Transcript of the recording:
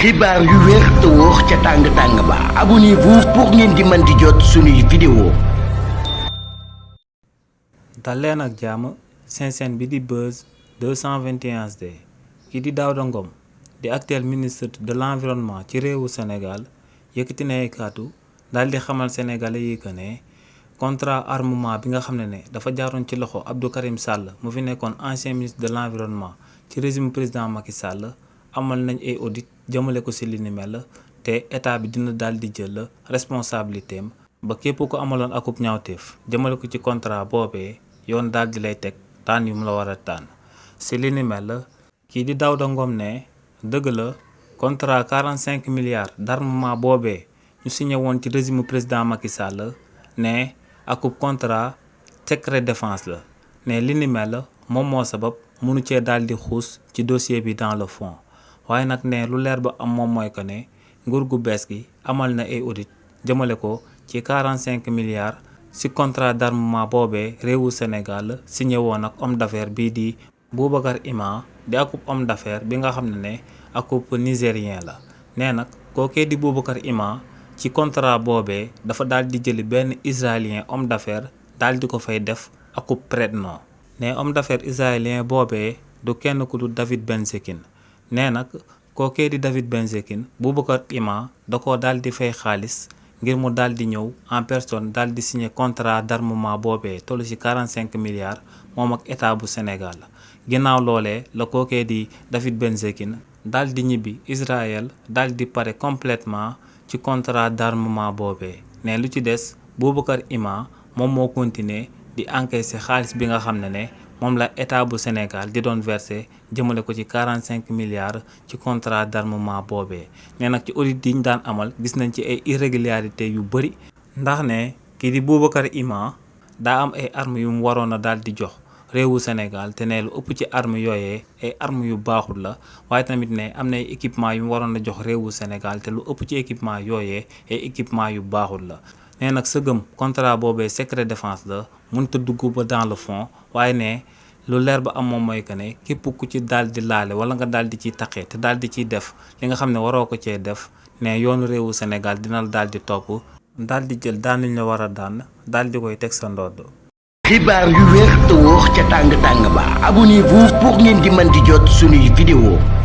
xibaar yu wér te wóor ca tàng ba abonnez-vous pour ngeen di mën di jot suñuy vidéo. dal leen ak jàmm seen chaîne bi di Buzz 221 HD kii di Daouda Ngom di actuel ministre de l'environnement ci réewu Sénégal yëkkati na ay kàddu daal di xamal sénégalais yi que ne contrat armement bi nga xam ne dafa jaaroon ci loxo Abdou Karim Sall mu fi nekkoon ancien ministre de l'environnement ci régime président Macky Sall amal nañ ay audit jëmale ko ci li ni mel te état bi dina daal di jël responsabilité am ba képp ko amaloon akub ñaawteef jëmale ko ci contrat boobee yoon daal di lay teg taan yu mu la war a tànn ci li ni mel kii di Daouda Ngom ne dëgg la contrat 45 milliards d'armement boobee ñu signé woon ci régime président Macky Sall ne akub contrat secret défense la ne li ni mel moom moo sabab mënu cee daal di xuus ci dossier bi dans le fond waaye nag ne lu leer ba am moom mooy que ne nguur gu bees gi amal na ay audit jëmale ko ci 45 milliards ci contrat d'armement boobee réewu Sénégal signé woon ak homme d'affaires bii di Boubacar Ima di akub homme d'affaires bi nga xam ne akub nigérien la nee nag kookee di Boubacar Ima ci contrat boobee dafa daal di jëli benn israélien homme d'affaires daal di ko fay def akub prête-nom ne homme d'affaires israélien boobee du kenn ku du David Benzekin nee nag kookee di David Benzekin Boubacar Ima da ko daal di fay xaalis ngir mu daal di ñëw en personne daal di signer contrat d'armement boobee toll ci 45 milliards moom ak état bu Sénégal ginnaaw loolee la kookee di David Benzekin daal di ñibbi Israël daal di pare complètement ci contrat d'armement boobee ne lu ci des Boubacar Ima moom moo continuer di encaisser xaalis bi nga xam ne moom la état bu Sénégal di doon verser jëmale ko ci 45 milliards ci contrat d'armement boobee nee nag ci audit yi ñu daan amal gis nañ ci ay irrégularités yu bëri ndax ne kii di Boubacar Ima daa am ay armes yu mu waroon a daal di jox réewu Sénégal te ne lu ëpp ci armes yooyee ay armes yu baaxul la waaye tamit ne am na ay équipement yu mu waroon a jox réewu Sénégal te lu ëpp ci équipement yooyee ay équipement yu baaxul la nee nag sëgëm contrat boobee secret défense la mënut a dugg ba dans le fond waaye ne lu leer ba am moom mooy que ne képp ku ci daal di laale wala nga daal di ciy taqee te daal di ciy def li nga xam ne waroo ko cee def ne yoonu réewu Sénégal dina la daal di topp daal di jël daan ñu la war a daan daal di koy teg sa ndodd. xibaar yu wér te wóor ca tàng ba abonnez-vous pour ngeen di mën di jot suñuy vidéo.